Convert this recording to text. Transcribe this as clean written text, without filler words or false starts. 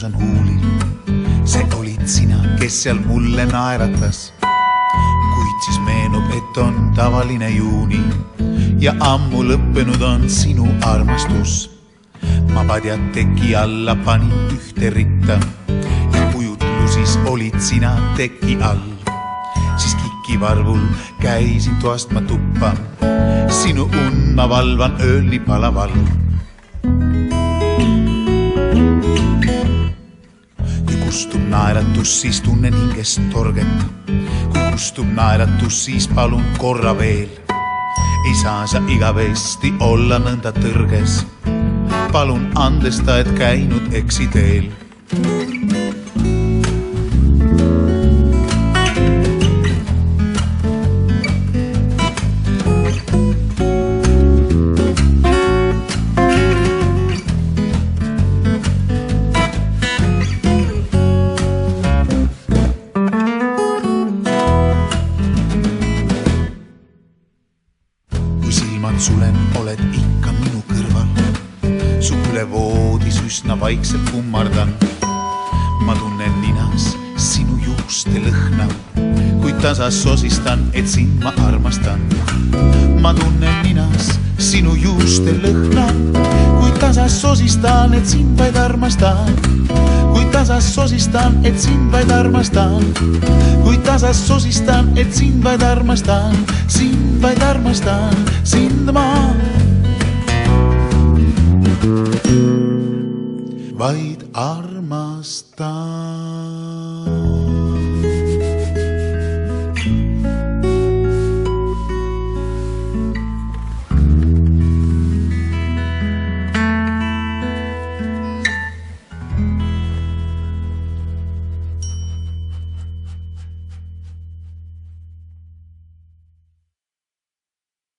ilusan huulil. See olid sina, kes seal mulle naeratas. Kuid siis meenub, et on tavaline juuni ja ammu lõppenud on sinu armastus. Ma padjad teki alla panin ühte ritta ja kujutlusis olid sina teki all. Siis kikivarvul käisin toast ma tuppa, sinu ma valvan ööl nii palaval. Kui kustub naeratus, siis tunnen hingest torget. Kui kustub naeratus, siis palun korra veel. Ei saa sa igavesti olla nõnda tõrges. Palun andesta, et käinud eksiteel. Kui silmad sulen, oled ikka minu kõrval. Su üle voodis üsna vaikselt kummardan. Ma tunnen ninas sinu juuste lõhna, kuid tasas sosistan, et sind ma armastan. Ma tunnen ninas sinu juuste lõhna, kuid tasas sosistan, et sind vaid armastan. Kuid tasas sosistan, et sind vaid armastan. Kuid tasas sosistan, et sind vaid armastan. Sind vaid armastan, sind ma vaid armastan.